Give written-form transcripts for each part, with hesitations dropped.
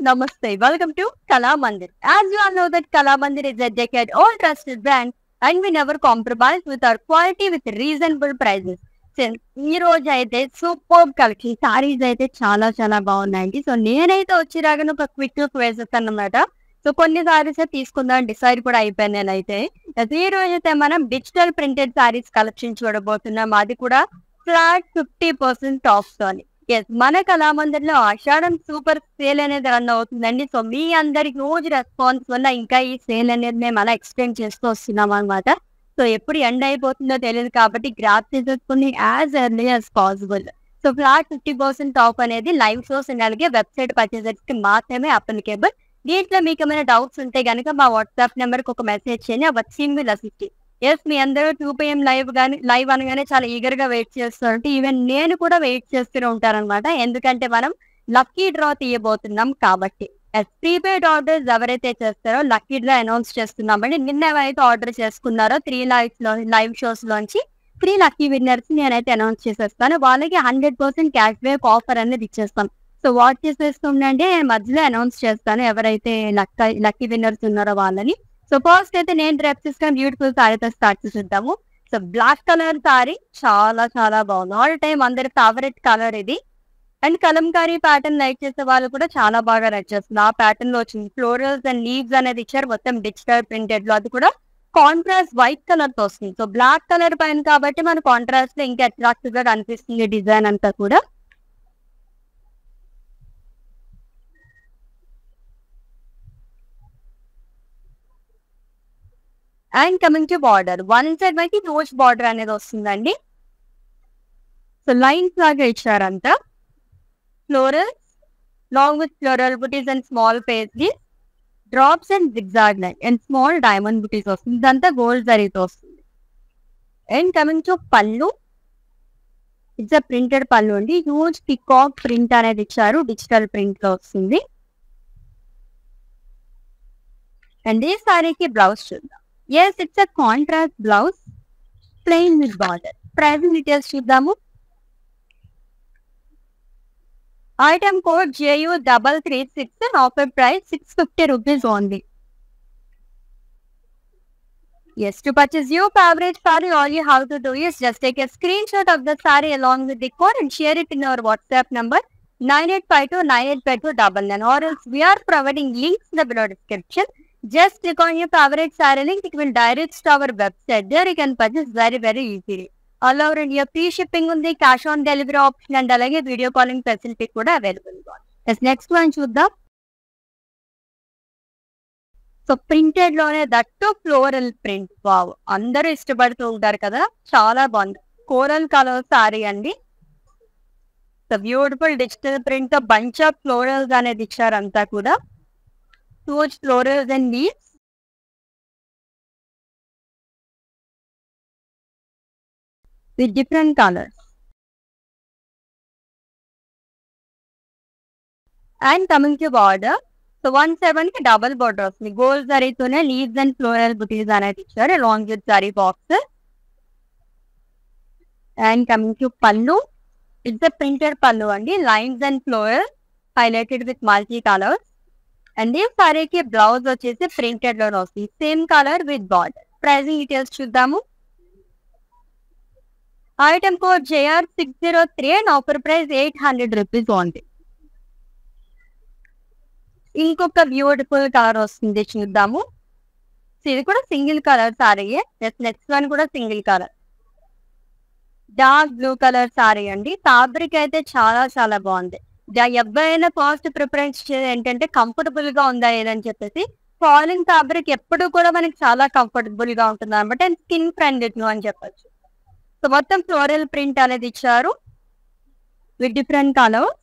Namaste. Welcome to Kala Mandir. As you all know that Kala Mandir is a decade-old trusted brand and we never compromise with our quality with reasonable prices. ఈ రోజు అయితే super collection saris అయితే చాలా చాలా బాగున్నాయండి. So నేనైతే వచ్చేలాగా ఒక క్విక్ లుక్ వేసేస్తాను అనమాట. సో కొన్ని సారీస్ తీసుకుందాం డిసైడ్ కూడా అయిపోయాను నేనైతే. ఈ రోజు అయితే మనం డిజిటల్ ప్రింటెడ్ సారీస్ కలెక్షన్ చూడబోతున్నాం. అది కూడా ఫ్లాట్ 50% ఆఫ్ తోని. మన కళామందిర్లో ఆషాఢం సూపర్ సేల్ అనేది రన్ అవుతుందండి. సో మీ అందరికి రోజు రెస్పాన్స్ వల్ల ఇంకా ఈ సేల్ అనేది మేము అలా ఎక్స్టెండ్ చేస్తూ వస్తున్నాం అనమాట. సో ఎప్పుడు ఎండ్ అయిపోతుందో తెలియదు కాబట్టి గ్రాప్ చేసేసుకుని as early as possible. So flat 50% of అనేది లైవ్ షోస్ అలాగే వెబ్సైట్ పర్చేసర్స్ కి మాత్రమే అప్లికేబుల్. దీంట్లో మీకు ఏమైనా డౌట్స్ ఉంటే కనుక మా వాట్సాప్ నెంబర్కి ఒక మెసేజ్ చేయండి. ఆ టీమ్ విల్ అసిస్ట్. ఎస్ మీ అందరూ 2 PM లైవ్ అనగానే చాలా ఈగర్ గా వెయిట్ చేస్తారు. ఈవెన్ నేను కూడా వెయిట్ చేస్తూనే ఉంటారనమాట. ఎందుకంటే మనం లక్కీ డ్రా తీయబోతున్నాం కాబట్టి. ప్రీపెయిడ్ ఆర్డర్స్ ఎవరైతే చేస్తారో లక్కీ డ్రా అనౌన్స్ చేస్తున్నామండి. నిన్న ఎవరైతే ఆర్డర్ చేసుకున్నారో 3 లైవ్ షోస్ లోంచి 3 లక్కీ విన్నర్స్ నేనైతే అనౌన్స్ చేసేస్తాను. వాళ్ళకి 100% క్యాష్ బ్యాక్ ఆఫర్ అనేది ఇచ్చేస్తాం. సో వాట్ చేసేస్తుందంటే మధ్యలో అనౌన్స్ చేస్తాను ఎవరైతే లక్కీ విన్నర్స్ ఉన్నారో వాళ్ళని. సో ఫస్ట్ అయితే నేను డ్రెప్ చేసుకుని బ్యూటిఫుల్ సారీతో స్టార్ట్ చేద్దాము. సో బ్లాక్ కలర్ సారీ చాలా చాలా బాగుంది. ఆల్ టైమ్ అందరి ఫేవరెట్ కలర్ ఇది. అండ్ కలంకారీ ప్యాటర్న్ లైక్ చేసే వాళ్ళు కూడా చాలా బాగా లైక్ చేస్తుంది. ఆ ప్యాటర్న్ లో వచ్చింది ఫ్లోరల్స్ అండ్ లీవ్స్ అనేది ఇచ్చారు. మొత్తం డిజిటల్ ప్రింటెడ్ లో అది కూడా కాంట్రాస్ట్ వైట్ కలర్ తో వస్తుంది. సో బ్లాక్ కలర్ పైన కాబట్టి మన కాంట్రాస్ట్ లో ఇంకా అట్రాక్టివ్ గా కనిపిస్తుంది డిజైన్ అంతా కూడా. And coming to border, one side మనకి రోజ్ బార్డర్ అనేది వస్తుందండి. సో లైన్స్ లాగా ఇచ్చారంతా. Florals long with floral buttis and small paisley drops and zigzag line and small diamond బుటీస్ వస్తుంది. ఇదంతా గోల్డ్ జరీతో వస్తుంది. And coming to pallu, it's a printed pallu అండి. Huge peacock print అనేది ఇచ్చారు, డిజిటల్ ప్రింట్ లో వస్తుంది. అండ్ ఈ సారీకి బ్లౌజ్ చూద్దాం. Yes it's a contrast blouse plain with border. Pricing details చూద్దాము. Item code JU336 and offer price 650 rupees only. Yes, to purchase your favorite saree, all you have to do is just take a screenshot of the saree along with the code and share it in our WhatsApp number 9852985299, or else we are providing links in the below description. Just click on your favorite saree link. It will direct to our website. There you can purchase very easily. All over India free shipping ఉంది, cash on delivery option and అలాగే video calling facility కూడా available. Next one చూద్దాం. So printed లోనే దట్టు floral print. Wow, అందరూ ఇష్టపడుతూ ఉంటారు కదా, చాలా బాగుంది. కోరల్ కలర్ సారీ అండి. సో బ్యూటిఫుల్ డిజిటల్ ప్రింట్ తో బంచ్ ఆఫ్ ఫ్లోరల్స్ అనేది ఇచ్చారు అంతా కూడా. Huge florals and leaves with different colors. And coming to border, so 1 7 ki double border వస్తుంది. గోల్డ్ జరీతోనే లీవ్స్ అండ్ ఫ్లోరల్ బుటీస్ అనేది ఇచ్చారు along with zari box. And coming to pallu, it's a printed pallu అండి. Lines and floral highlighted with multi colours. అండ్ ఈ సారీకి blouse వచ్చేసి ప్రింటెడ్ లో వస్తుంది, same colour with border. Pricing details చూద్దాము. Item code JR603 and offer price 800 rupees only. ఇంకొక beautiful colour వస్తుంది చూద్దాము. ఇది కూడా single colour sari. Next one కూడా single colour, dark blue colour sorry అండి. ఫ్యాబ్రిక్ అయితే చాలా చాలా బాగుంది. ఎవరైనా ఫస్ట్ ప్రిఫరెన్స్ ఏంటంటే కంఫర్టబుల్ గా ఉందా ఏదని చెప్పేసి. ఫాలింగ్ ఫ్యాబ్రిక్ ఎప్పుడు కూడా మనకి చాలా కంఫర్టబుల్ గా ఉంటుంది అనమాట. అండ్ స్కిన్ ఫ్రెండ్లీ అని చెప్పచ్చు. సో మొత్తం ఫ్లోరల్ ప్రింట్ అనేది ఇచ్చారు with different colours.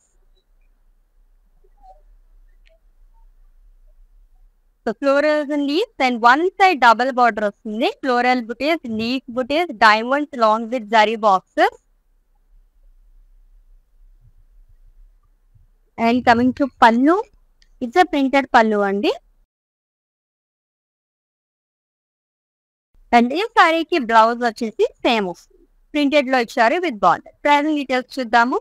So florals and leaves and one side double border వస్తుంది. Floral buttis, leaf buttis, diamonds long with zari boxes. And coming to pallu, it's a printed pallu అండి. And ఈ సారీకి blouse వచ్చేసి same వస్తుంది, printed లో ఇచ్చారు విత్ బార్డర్. ప్రైసింగ్ డీటెయిల్స్ చూద్దాము.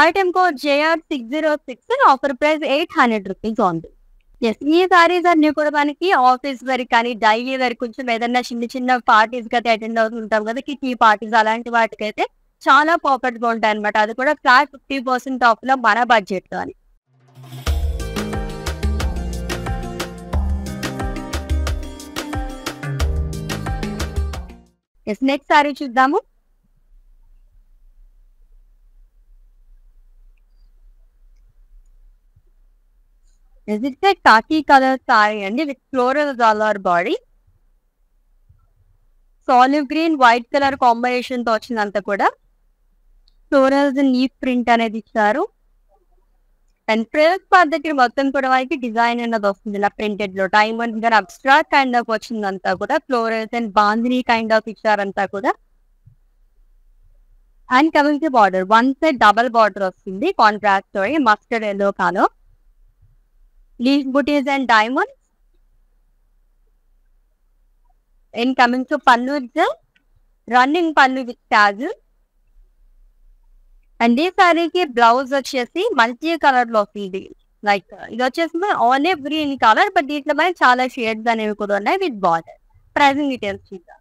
Item code JR606 offer price 800 rupees ఉంది. ఎస్, ఈ సారీస్ అన్ని కూడా మనకి ఆఫీస్ వేర్ కానీ డైలీ వేర్ కొంచెం ఏదైనా చిన్న చిన్న పార్టీస్ కి అయితే అటెండ్ అవుతుంటాం కదా, కిటీ పార్టీస్ అలాంటి వాటికైతే చాలా పర్ఫెక్ట్ గా ఉంటాయి అనమాట. అది కూడా ఫ్లాట్ 50% ఆఫ్ లో మన బడ్జెట్ లో అని. ఎస్, నెక్స్ట్ సారీ చూద్దాము. ఇది కాకి కలర్ సారీ అండి విత్ ఫ్లోరల్ కలర్ బాడీ. సాలివ్ గ్రీన్ వైట్ కలర్ కాంబినేషన్ తో వచ్చిందంతా కూడా ఫ్లోరల్స్ లీఫ్ ప్రింట్ అనేది ఇచ్చారు. అండ్ ఫ్రిల్స్ పార్ట్ దగ్గర మొత్తం కూడా మనకి డిజైన్ అనేది వస్తుంది ఇలా ప్రింటెడ్ లో డైమండ్ గారు అబ్స్ట్రాక్ట్ కైండ్ ఆఫ్ వచ్చిందంతా కూడా florals and bandhani kind of ఇచ్చారంతా కూడా. And coming to border, one side double border వస్తుంది contrast mustard yellow colour. Leaf బుటీస్ and diamonds. And coming to pallu, running pallu with tassel. And ఈ సారీకి బ్లౌజ్ వచ్చేసి మల్టీ కలర్ లో వస్తుంది. లైక్ ఇది వచ్చేసి ఆలివ్ గ్రీన్ కలర్, బట్ దీంట్లో మనకి చాలా షేడ్స్ అనేవి కూడా ఉన్నాయి విత్ బార్డర్. ప్రైసింగ్ డీటెయిల్స్ చూద్దాం.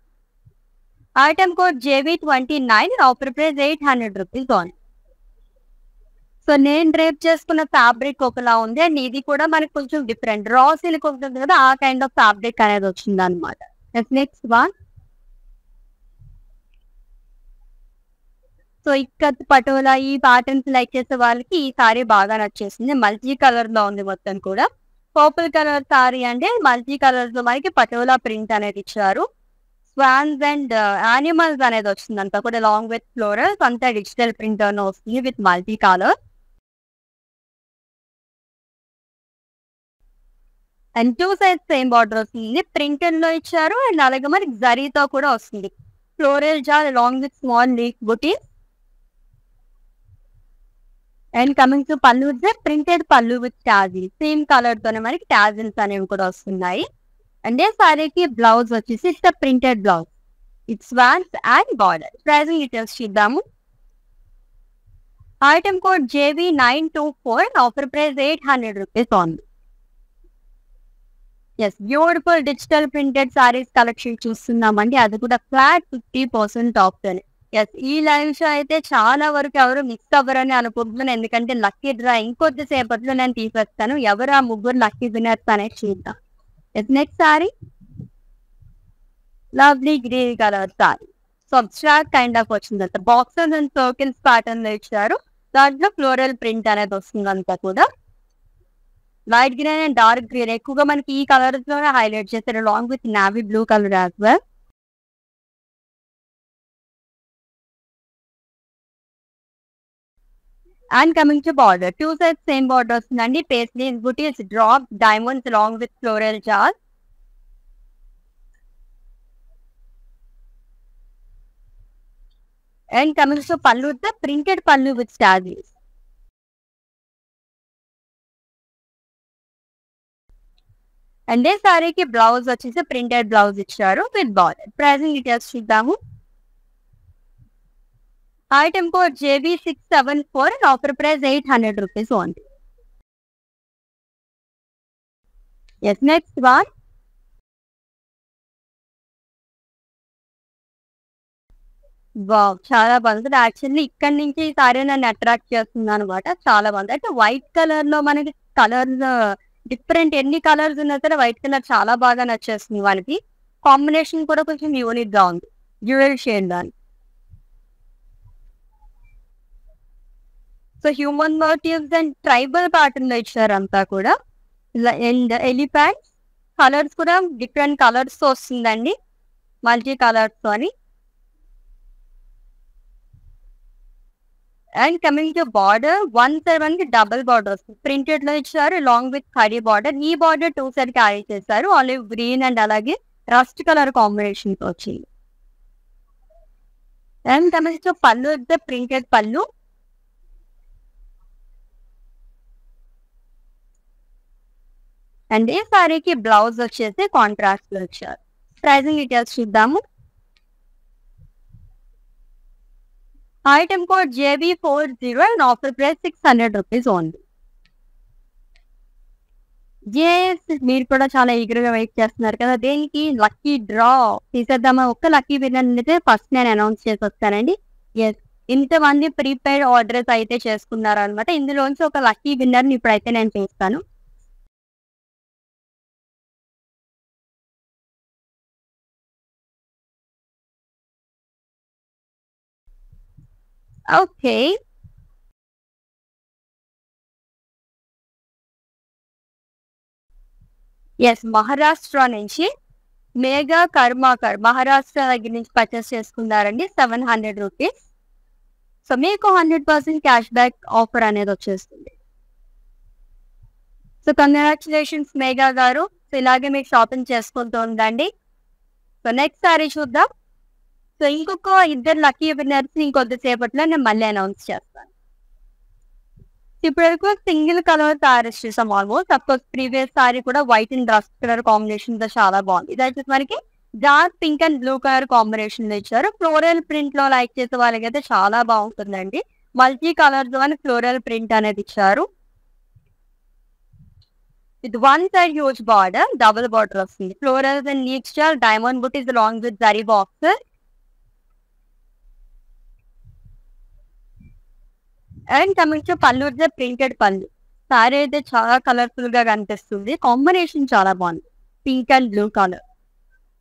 Item code JV29 offer price 800 rupees ఉంది. సో నేను డ్రేప్ చేసుకున్న ఫ్యాబ్రిక్ ఒకలా ఉంది అండ్ ఇది కూడా మనకి కొంచెం డిఫరెంట్ రా సిల్క్ ఉంటుంది కదా, ఆ కైండ్ ఆఫ్ ఫ్యాబ్రిక్ అనేది వచ్చింది అనమాట. Next one. So ikat patola ఈ ప్యాటర్న్స్ లైక్ చేసే వాళ్ళకి ఈ సారీ బాగా నచ్చేసింది. మల్టీ కలర్ లో ఉంది మొత్తం కూడా. పర్పుల్ కలర్ సారీ అంటే మల్టీ కలర్స్ లో మనకి పటోలా ప్రింట్ అనేది ఇచ్చారు. స్వాన్స్ అండ్ యానిమల్స్ అనేది వచ్చింది అంతా కూడా లాంగ్ విత్ ఫ్లోరల్స్, అంతా డిజిటల్ ప్రింట్ అని వస్తుంది with multi colour. And two sides same border వస్తుంది, ప్రింటెడ్ లో ఇచ్చారు. అండ్ అలాగే మనకి జరీతో కూడా వస్తుంది. ఫ్లోరల్ జాల్ లాంగ్ విత్ స్మాల్ లీఫ్ బుటీస్. And coming to pallu, printed pallu with tassel, same colour తోనే మనకి టాజిల్స్ అనేవి కూడా వస్తున్నాయి. అండ్ ఈ సారీకి బ్లౌజ్ వచ్చేసి it's printed blouse, it's swans and border. Pricing details చూద్దాము. Item code JV924 offer price 800 rupees ఉంది. Yes, beautiful digital printed saris collection చూస్తున్నామండి, అది కూడా ఫ్లాట్ 50% ఆఫ్ తోనే. ఎస్, ఈ లైవ్ షో అయితే చాలా వరకు ఎవరు మిస్ అవ్వరని అనుకుంటున్నాను, ఎందుకంటే లక్కీ డ్రా ఇంకొద్ది సేపట్లో నేను తీసేస్తాను. ఎవరు ఆ ముగ్గురు లక్కీ విన్నర్స్ అనేది చూద్దాం. Yes, next sari lovely green colour sorry. So abstract kind of వచ్చింది అంత బాక్సెస్ అండ్ సర్కిల్స్ ప్యాటర్న్ లో ఇచ్చారు. దాంట్లో ఫ్లోరల్ ప్రింట్ అనేది వస్తుంది అంతా కూడా. Light green and dark green ఎక్కువగా మనకి ఈ కలర్స్ లోనే హైలైట్ చేస్తారు, along with navy blue colour as well. And coming to border, two sides same border వస్తుందండి. పేస్లీ బుటీస్ drop diamonds along with floral జార్. And coming to pallu, printed pallu with tassels. And ఈ సారీకి బ్లౌజ్ వచ్చేసి printed blouse ఇచ్చారు with border. Pricing details చూద్దాము. Item code JV674 offer price 800 rupees ఉంది. Yes, next one. Wow, చాలా బాగుంది. యాక్చువల్లీ ఇక్కడ నుంచి ఈ సారీ నన్ను అట్రాక్ట్ చేస్తుంది అనమాట. చాలా బాగుంది. అంటే వైట్ కలర్ లో మనకి కలర్స్ డిఫరెంట్ ఎన్ని కలర్స్ ఉన్నా సరే వైట్ కలర్ చాలా బాగా నచ్చేస్తుంది వాళ్ళకి. కాంబినేషన్ కూడా కొంచెం యూనిక్ గా ఉంది, డ్యూయల్ షేడ్ దాని. So human motifs and tribal pattern లో ఇచ్చారు అంతా కూడా. అండ్ ఎలిఫెంట్స్ కలర్స్ కూడా డిఫరెంట్ కలర్స్ తో వస్తుందండి, మల్టీ కలర్స్ తో అని. And coming to border, one side మనకి డబుల్ బార్డర్ వస్తుంది, ప్రింటెడ్ లో ఇచ్చారు అలాంగ్ విత్ ఖడీ బార్డర్. ఈ బార్డర్ టూ సైడ్ క్యారీ చేశారు, ఆలివ్ గ్రీన్ అండ్ అలాగే రస్ట్ కలర్ కాంబినేషన్ తో వచ్చింది. And coming to pallu, printed pallu. And ఈ సారీకి బ్లౌజ్ వచ్చేసి కాంట్రాస్ట్ లో ఇచ్చారు. ప్రైసింగ్ డీటెయిల్స్ చూద్దాము. Item code JB40 and offer price 600 rupees only. జేఎస్ మీరు కూడా చాలా ఈగర్‌గా వెయిట్ చేస్తున్నారు కదా! దేనికి? లక్కీ డ్రా తీసేద్దామా? ఒక్క లక్కీ విన్నర్‌ని అయితే ఫస్ట్ నేను అనౌన్స్ చేసొస్తానండి. యెస్. ఇంతమంది ప్రీపెయిడ్ ఆర్డర్స్ అయితే చేసుకున్నారనమాట. ఇందులోంచి ఒక లక్కీ విన్నర్‌ని ఇప్పుడైతే నేను తీస్తాను. ఓకే. యెస్. మహారాష్ట్ర నుంచి మేఘా కర్మాకర్ మహారాష్ట్ర దగ్గర నుంచి పర్చేస్ చేసుకున్నారండి. 700 రూపీస్. సో, మీకు 100% క్యాష్ బ్యాక్ ఆఫర్ అనేది వచ్చేస్తుంది. సో, కంగ్రాచ్యులేషన్స్ మేఘా గారు. సో, ఇలాగే మీకు షాపింగ్ చేసుకుంటూ ఉండండి. సో, నెక్స్ట్ సారీ చూద్దాం. సో, ఇంకొక ఇద్దరు లక్కీ విన్నర్స్‌ని ఇంకొద్దిసేపట్లో నేను మళ్ళీ అనౌన్స్ చేస్తాను. ఇప్పటివరకు సింగిల్ కలర్ సారీస్ చూసాం ఆల్మోస్ట్. అఫ్‌కోర్స్ ప్రీవియస్ సారీ కూడా వైట్ అండ్ డస్ట్ కలర్ కాంబినేషన్‌తో చాలా బాగుంది. ఇదైతే మనకి dark pink and blue colour కాంబినేషన్‌లో ఇచ్చారు. ఫ్లోరల్ ప్రింట్‌లో లైక్ చేసే వాళ్ళకైతే చాలా బాగుంటుందండి. మల్టీ కలర్స్ అని ఫ్లోరల్ ప్రింట్ అనేది ఇచ్చారు. With one side huge border, double border వస్తుంది. Florals and leaf style diamond బుటీస్ along with zari box. And coming to pallu printed pallu. Sari అయితే చాలా కలర్ఫుల్ గా కనిపిస్తుంది. కాంబినేషన్ చాలా బాగుంది. Pink and blue colour.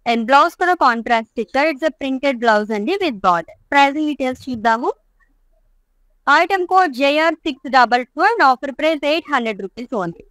And blouse కూడా కాంట్రాస్ట్ ఇచ్చారు. ఇట్స్ అ ప్రింటెడ్ బ్లౌజ్ అండి విత్ బార్డర్. ప్రైసింగ్ డీటెయిల్స్ చూద్దాము. Item code JR622 and offer price 800 rupees only.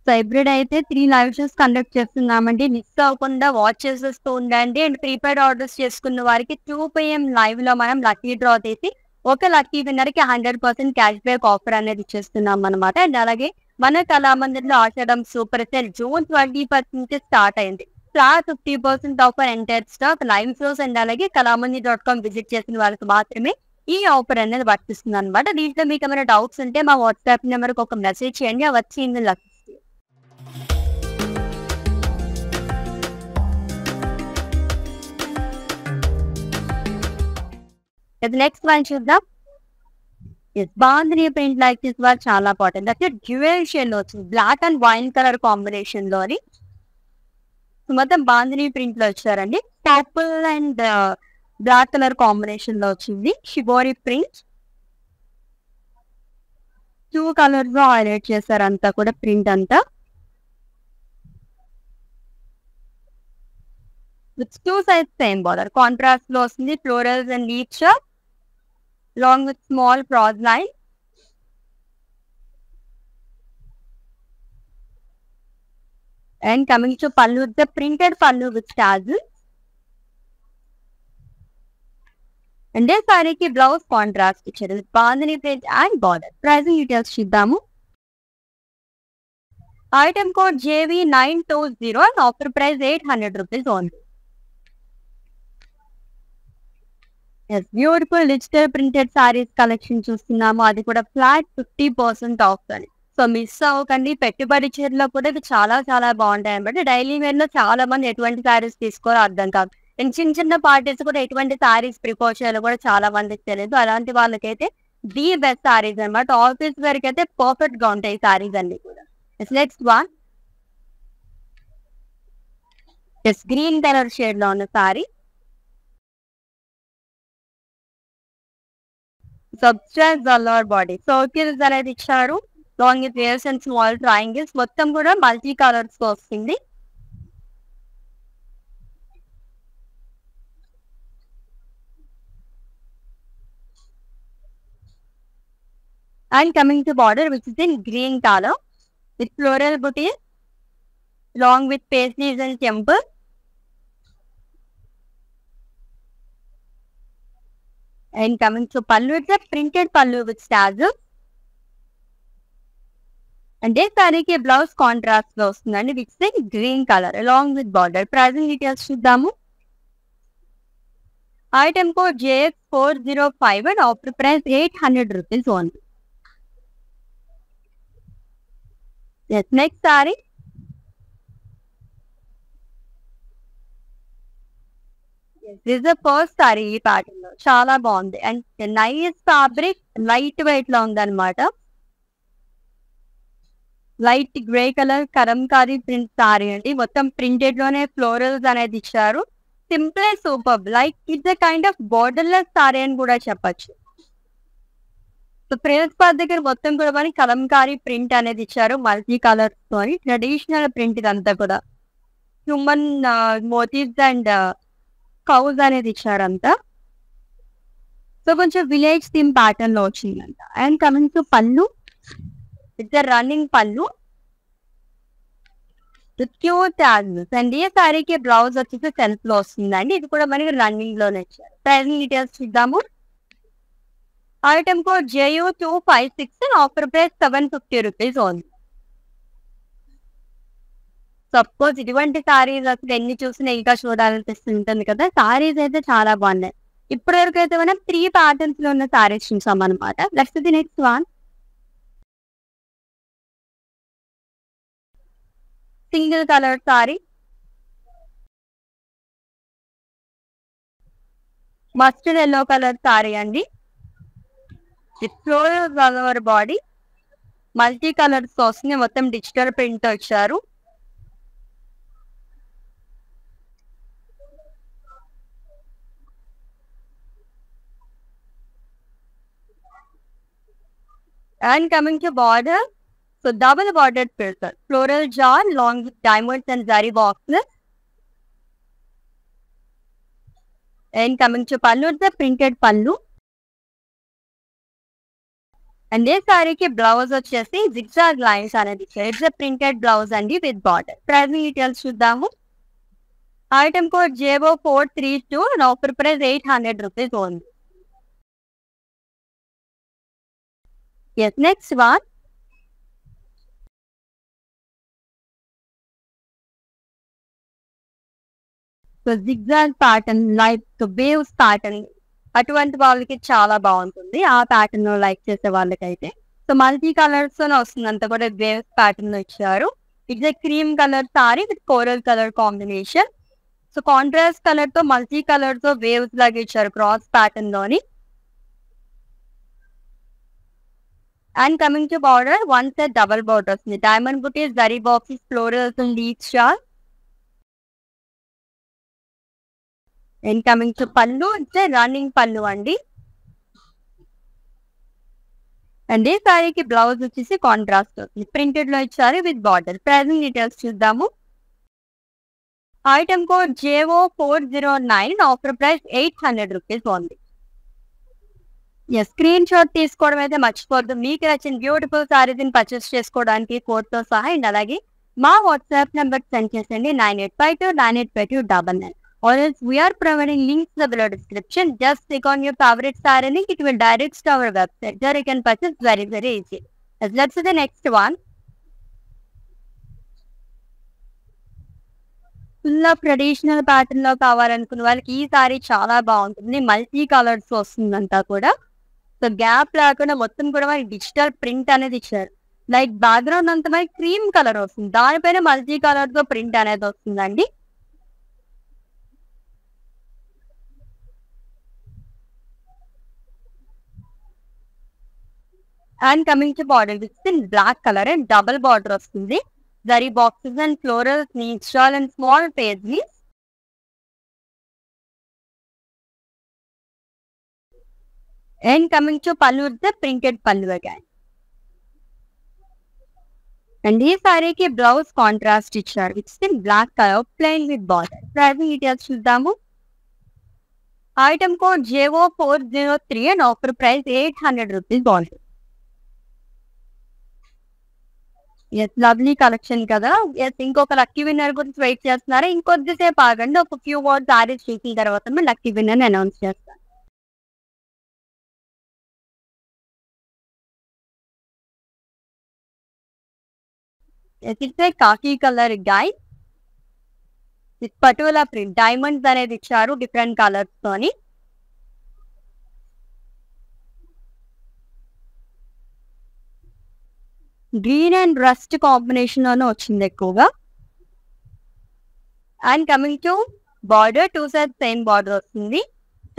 So everyday అయితే 3 లైవ్ షోస్ కండక్ట్ చేస్తున్నామండి. మిస్ అవ్వకుండా వాచ్ చేసేస్తూ ఉండండి. అండ్ ప్రీపెయిడ్ ఆర్డర్స్ చేసుకున్న వారికి 2 PM లైవ్ లో మనం లక్కీ డ్రా తీసి ఒక లక్కీ విన్నర్ కి 100% క్యాష్ బ్యాక్ ఆఫర్ అనేది ఇచ్చేస్తున్నాం అనమాట. అండ్ అలాగే మన కళామందిర్లో ఆషాఢం సూపర్ సేల్ జూన్ 21 నుంచి స్టార్ట్ అయింది. Flat 50% offer entire stock live shows and అలాగే కళామంది.com విజిట్ చేసిన వాళ్ళకి మాత్రమే ఈ ఆఫర్ అనేది వర్తిస్తుంది అనమాట. దీంట్లో మీకు ఏమైనా డౌట్స్ ఉంటే మా వాట్సాప్ నెంబర్కి ఒక మెసేజ్ చేయండి. అవి వచ్చి ఇందులో నెక్స్ట్ వన్ చూద్దాం. బాందిని ప్రింట్ లైక్ చేసే వాళ్ళు చాలా ఇంపార్టెంట్. అంటే డ్యూయల్ షేడ్ లో వచ్చింది. Black and wine colour combination లోని మొత్తం బాందిని ప్రింట్ లో వచ్చారండి. Purple and black colour combination లో వచ్చింది. షిబోరి ప్రింట్ 2 కలర్స్ లో హైలైట్ చేశారు అంతా కూడా ప్రింట్ అంతా. With 2 sides same border. Contrast లో వస్తుంది. Florals and leaves along with small cross line. And coming to pallu, the printed pallu with tassels. And this saree ki blouse contrast ichcharu with bandhani print and border. Pricing details చూద్దాము. Item code JV920 and offer price 800 rupees only. Yes, beautiful digital printed saris collection చూస్తున్నాము. అది కూడా flat 50% of అని. So miss అవ్వకండి. పెట్టుబడి చీరలో కూడా ఇవి చాలా చాలా బాగుంటాయి అనమాట. డైలీ వేర్ లో చాలా మంది ఎటువంటి సారీస్ తీసుకోవాలో అర్థం కాదు. అండ్ చిన్న చిన్న పార్టీస్ కూడా ఎటువంటి సారీస్ ప్రిఫర్ చేయాలో కూడా చాలా మందికి తెలియదు. అలాంటి వాళ్ళకైతే ది బెస్ట్ సారీస్ అనమాట. ఆఫీస్ వేర్ కి అయితే పర్ఫెక్ట్ గా ఉంటాయి సారీస్ అన్ని కూడా. Next one green colour shade లో ఉన్న సారీ. సబ్స్ట్రాక్ట్ జల్లార్ బాడీ సర్కిల్స్ అనేది ఇచ్చారు. Along with waves and small triangles మొత్తం కూడా మల్టీ కలర్స్ తో వస్తుంది. And coming to border which is in green colour with floral బుటీ along with paisleys and temple. And coming to pallu, it's a printed pallu with tassels. And this saree ki blouse contrast lo vastundandi which is in green color along with border. Pricing details chuddaamu. Item code JX405 and offer price 800 rupees only. Yes, next saree. This the first sorry ఈ pattern లో చాలా బాగుంది and nice fabric light weight లో ఉంది అనమాట. Light grey colour Kalamkari print sorry అండి. మొత్తం printed లోనే ఫ్లోరల్స్ అనేది ఇచ్చారు. Simple super like it's a kind of borderless sorry అని కూడా చెప్పచ్చు. సో ప్రిన్స్ పార్ట్ దగ్గర మొత్తం కూడా మనకి కలంకారీ ప్రింట్ అనేది ఇచ్చారు మల్టీ కలర్స్ తోని. ట్రెడిషనల్ ప్రింట్ ఇదంతా కూడా హ్యూమన్ మోటివ్స్ అండ్ కౌస్ అనేది ఇచ్చారంతా. సో కొంచెం విలేజ్ థీమ్ ప్యాటర్న్ లో వచ్చిందంట. And coming to pallu, it's running పళ్ళు క్యూట్ యాజెస్ అండ్ ఈ సారీకి బ్లౌజ్ వచ్చేసి సెల్ఫ్ లో వస్తుందండి. ఇది కూడా మనకి రన్నింగ్ లోనే ఇచ్చారు. ప్రైజింగ్ డీటెయిల్స్ చూద్దాము. Item code JU256 offer price 750 rupees only. Suppose ఇటువంటి సారీస్ అసలు ఎన్ని చూసినా ఇంకా చూడాలనిపిస్తుంటుంది కదా. సారీస్ అయితే చాలా బాగున్నాయి. ఇప్పటి వరకు అయితే మనం 3 ప్యాటర్న్స్ లో ఉన్న సారీస్ చూసాం అనమాట. Next the next one single colour saree, mustard yellow colour sorry అండి. Floral all over body multi colours వస్తుంది. మొత్తం డిజిటల్ ప్రింట్ వచ్చారు. And coming to border, so double bordered filter, floral jar, long with diamonds and zari boxes. And coming to pallu, it's a printed pallu. And this saree ki blouse వచ్చేసి zigzag lines అనేది ఇచ్చారు. It's a printed blouse అండి with border. Pricing details చూద్దాము. Item code JO432 and offer price 800 rupees only. Yes, next one. So zigzag pattern like waves pattern అటువంటి వాళ్ళకి చాలా బాగుంటుంది. ఆ ప్యాటర్న్ లైక్ చేసే వాళ్ళకైతే సో మల్టీ కలర్స్ తోనే వస్తుంది. అంతా కూడా వేవ్స్ ప్యాటర్న్ లో ఇచ్చారు. It's a cream colour sorry with coral colour combination. So contrast colour తో మల్టీ కలర్ తో వేవ్స్ లాగా ఇచ్చారు క్రాస్ ప్యాటర్న్ లోని. And coming to border, one set double border వస్తుంది. Diamond buttis, zari boxes, florals and leaf star. And coming to pallu, it's running పళ్ళు అండి. And ఈ సారీకి బ్లౌజ్ వచ్చేసి కాంట్రాస్ట్ వస్తుంది. ప్రింటెడ్ లో ఇచ్చారు విత్ బార్డర్. ప్రైజింగ్ డీటెయిల్స్ చూద్దాము. Item code JO409 offer price 800 rupees only. Screen shot తీసుకోవడం అయితే మర్చిపోద్దు. మీకు నచ్చిన బ్యూటిఫుల్ సారీస్ ని పర్చేస్ చేసుకోవడానికి కోడ్ తో సహా. అండ్ అలాగే మా వాట్సాప్ నెంబర్ సెండ్ చేసండి 9852985299. Or else we are providing links in the below description. Just click on your favorite saree link. It will direct to our website. There you can purchase very easy. Let's see the next one. Full of traditional pattern లో కావాలనుకున్న వాళ్ళకి ఈ sorry చాలా బాగుంటుంది. Multi colours వస్తుందంతా కూడా. So gap లేకుండా మొత్తం కూడా మనకి డిజిటల్ ప్రింట్ అనేది ఇచ్చారు. లైక్ బ్యాక్గ్రౌండ్ అంతా మనకి క్రీమ్ కలర్ వస్తుంది. దానిపైన మల్టీ కలర్ తో ప్రింట్ అనేది వస్తుందండి. And coming to border, with in black colour and double border వస్తుంది. జరీ బాక్సెస్ అండ్ ఫ్లోరల్స్, నీచల్ and small paisleys. And coming to pallu, printed pallu again. And ఈ సారీకి బ్లౌజ్ కాంట్రాస్ట్ ఇచ్చారు. With in black colour plain with border. Pricing details చూద్దాము. Item code JO403 and offer price 800 rupees only. Lovely collection కదా. ఇంకొక lucky winner గురించి wait చేస్తున్నారా? ఇంకొద్దిసేపు ఆగండి. ఒక ఫ్యూ వర్డ్ సారీస్ చూసిన తర్వాత మేము లక్కీ విన్నర్ అనౌన్స్ చేస్తాం. ఇట్స్ కాకి కలర్ గాయ్ విత్ పటోలా ప్రింట్. డైమండ్స్ అనేది ఇచ్చారు డిఫరెంట్ కలర్స్ తోని. గ్రీన్ అండ్ రస్ట్ కాంబినేషన్ లోనే వచ్చింది ఎక్కువగా. And coming to border two side same border వస్తుంది.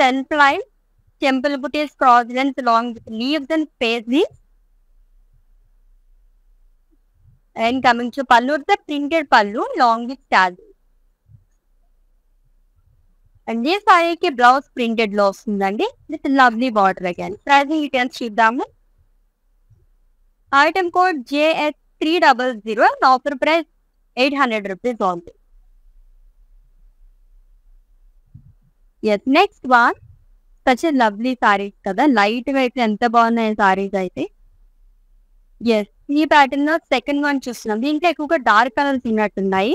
సెల్ఫ్ లైన్ టెంపుల్ బుటీస్ cross lens long with leaves and pages. And coming to pallu, printed pallu long with tag. And ఈ సారీకి blouse printed లో వస్తుందండి with lovely border again. Pricing details చూద్దాము. Item code JS300 and offer price 800 rupees ఉంది. Yes, next one such lovely sarees కదా, light గా అయితే ఎంత బాగున్నాయి సారీస్ అయితే. ఎస్, ఈ ప్యాటర్న్ లో సెకండ్ వన్ చూస్తున్నాం. దీంట్లో ఎక్కువగా డార్క్ కలర్స్ ఉన్నట్టున్నాయి.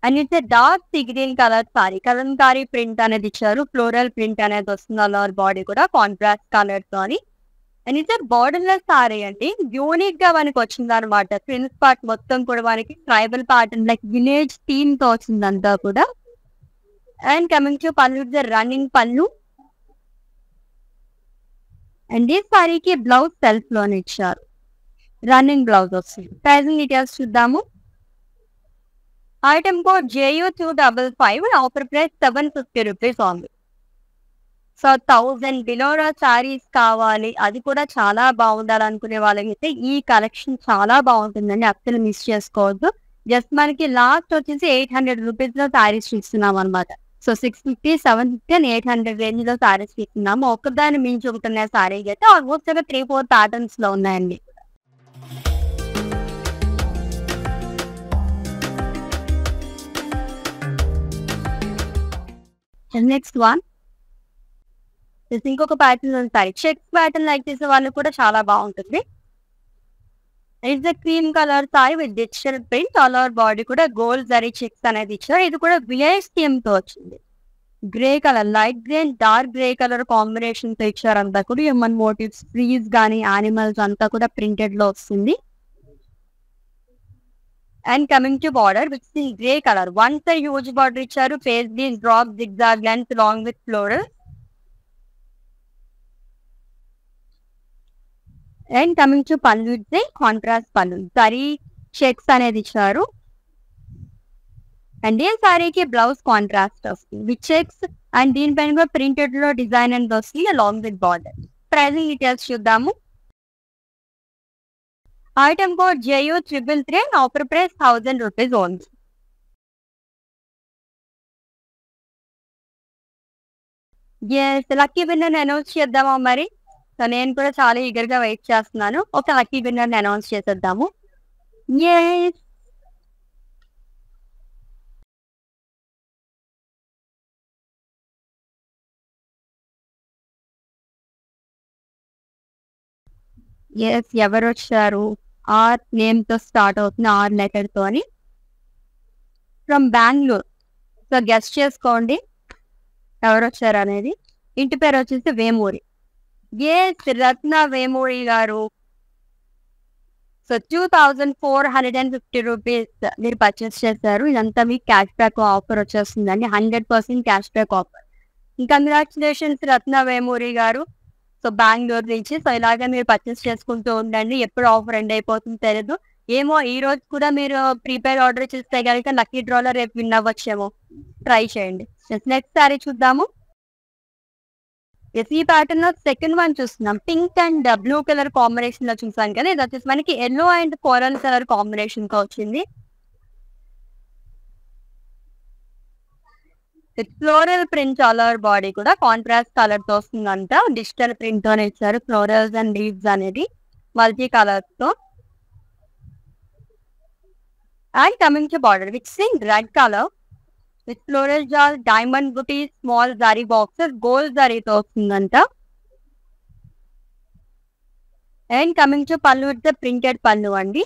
And it's dark sea green colour sorry, Kalamkari print అనేది ఇచ్చారు. ఫ్లోరల్ ప్రింట్ అనేది వస్తుంది. అలర్ బాడీ కూడా కాంట్రాస్ట్ కలర్ తో అని. And it's border less sorry అండి. యూనిక్ గా మనకి వచ్చింది అనమాట. ప్రిన్స్ పార్ట్ మొత్తం కూడా మనకి tribal pattern like village theme తో వచ్చింది అంతా కూడా. And coming to pallu, running పళ్ళు. అండ్ ఈ సారీకి బ్లౌజ్ సెల్ఫ్ లోనే ఇచ్చారు. రన్నింగ్ బ్లౌజ్ వస్తుంది. ప్రైజింగ్ డీటెయిల్స్ చూద్దాము. Item code JU255 offer price 750 rupees ఉంది. సో 1000 బిలోరా సారీస్ కావాలి, అది కూడా చాలా బాగుండాలి అనుకునే వాళ్ళకైతే ఈ కలెక్షన్ చాలా బాగుంటుందండి. అస్సలు మిస్ చేసుకోవద్దు. జస్ట్ మనకి లాస్ట్ వచ్చేసి 800 రూపీస్ లో సారీస్ ఇస్తున్నాం అనమాట. సో 650, 750 అండ్ 800 రేంజ్ లో సారీస్ ఇస్తున్నాము. ఒకదాన్ని మించి ఉంటున్నాయి సారీకి అయితే ఆల్మోస్ట్ 3-4 ప్యాటర్న్స్ లో ఉన్నాయండి. నెక్స్ట్ వన్ ఇంకొక ప్యాటర్న్ ఉంటాయి. చెక్స్ ప్యాటర్న్ లైక్ చేసే వాళ్ళు కూడా చాలా బాగుంటుంది. It's cream colour sorry with digital print. All over body కూడా గోల్డ్ జరీ చెక్స్ అనేది ఇచ్చారు. ఇది కూడా విలేజ్ థీమ్ తో వచ్చింది. Grey colour, light grey and dark grey colour combination తో ఇచ్చారు. అంతా కూడా హ్యూమన్ మోటివ్స్, ట్రీస్ కానీ యానిమల్స్ అంతా కూడా ప్రింటెడ్ లో వస్తుంది. And coming to border with grey colour, one side huge border ఇచ్చారు. Face these drop zigzag lines long with floral. And coming to pallu, contrast pallu saree checks అనేది ఇచ్చారు. అండ్ ఈ సారీకి బ్లౌజ్ కాంట్రాస్ట్ వస్తుంది విత్ చెక్స్. అండ్ దీనిపైన కూడా ప్రింటెడ్ లో design అనేది వస్తుంది long with border. Pricing details చూద్దాము. Item code JU333 offer price 1000 rupees only. Yes, lucky winner announce చేద్దామా మరి? సో నేను కూడా చాలా ఈగర్ గా వెయిట్ చేస్తున్నాను. ఒక లక్కీ విన్నర్ అనౌన్స్ చేసేద్దాము. ఎస్, ఎస్, ఎవరు వచ్చారు? ఆర్ నేమ్ తో స్టార్ట్ అవుతుంది, ఆర్ లెటర్ తో అని. ఫ్రమ్ బెంగళూరు. సో గెస్ట్ చేసుకోండి ఎవరు వచ్చారు అనేది. ఇంటి పేరు వచ్చేసి వేమూరి. ఎస్, రత్న వేమూరి గారు. సో 2450 రూపీస్ మీరు పర్చేస్ చేశారు. ఇదంతా మీకు క్యాష్ బ్యాక్ ఆఫర్ వచ్చేస్తుందండి. 100% క్యాష్ బ్యాక్ ఆఫర్. కంగ్రాచులేషన్స్ రత్న వేమూరి గారు. సో బెంగళూరు నుంచి. సో ఇలాగే మీరు పర్చేస్ చేసుకుంటూ ఉండండి. ఎప్పుడు ఆఫర్ ఎండ్ అయిపోతుందో తెలియదు. ఏమో ఈ రోజు కూడా మీరు ప్రీపేడ్ ఆర్డర్ చేస్తే కనుక లక్కీ డ్రాలో రేపు విన్ అవ్వచ్చేమో. ట్రై చేయండి. నెక్స్ట్ సారీ చూద్దాము. ఈ ప్యాటర్న్ లో సెకండ్ వన్ చూస్తున్నాం. Pink and blue colour combination లో చూసాం కదా, ఇది వచ్చేసి మనకి yellow and coral colour combination తో వచ్చింది. Floral print all over body కూడా కాంట్రాస్ట్ కలర్ తో వస్తుందంట. డిజిటల్ ప్రింట్ తోనే ఇచ్చారు. ఫ్లోరల్స్ అండ్ లీవ్స్ అనేది మల్టీ కలర్స్ తో. And coming to border which in red colour with floral jaal, diamond buti, small zari boxes, gold జరీతో వస్తుందంట. And coming to pallu, with printed pallu అండి.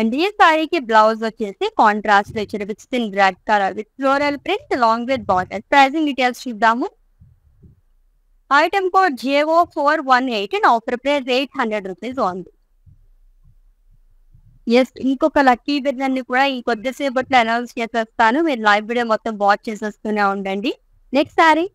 అండ్ ఈ సారీకి బ్లౌజ్ వచ్చేసి కాంట్రాస్ట్ ఇచ్చారు with in red colour with floral print long with border. Pricing details చూద్దాము. Item code JO418 and offer price 800 rupees ఉంది. Yes, ఇంకొక లక్కీ విన్నర్ ని కూడా ఇంకొద్దిసేపట్లో అనౌన్స్ చేసేస్తాను. మీరు లైవ్ వీడియో మొత్తం వాచ్ చేసేస్తూనే ఉండండి. నెక్స్ట్ సారీ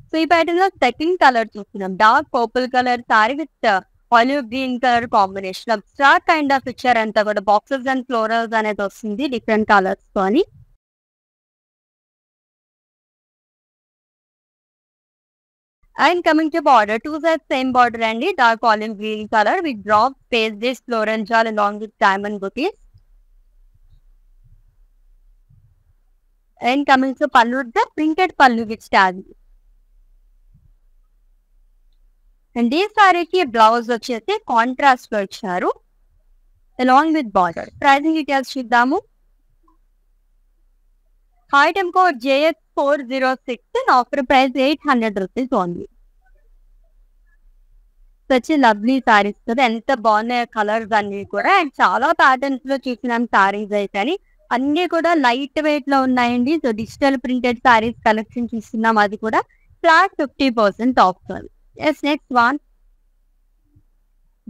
సో ఈ ప్యాటర్న్ లో సెకండ్ కలర్ చూస్తున్నాం. Dark purple colour sorry with olive green colour combination abstract kind of picture అంతా కూడా బాక్సెస్ అండ్ ఫ్లోరల్స్ అనేది వస్తుంది డిఫరెంట్ కలర్స్ తోని. And coming to border, two sides same border అండి, dark olive green color with drop space this floral jewel along with diamond booties. And coming to pallu, the printed pallu with stars. And ఈ సారీకి blouse వచ్చేసి contrast లో ఇచ్చారు along with border. Pricing details చూద్దాము. Item code JX406 and offer price 800 rupees only. Such lovely sarees కదా, ఎంత బాగున్నాయి colours అన్ని కూడా. అండ్ చాలా ప్యాటర్న్స్ లో చూసినాం సారీస్ అయితే అని, అన్ని కూడా లైట్ వెయిట్ లో ఉన్నాయండి. So digital printed saris collection చూస్తున్నాం, అది కూడా flat 50% off. Yes next one,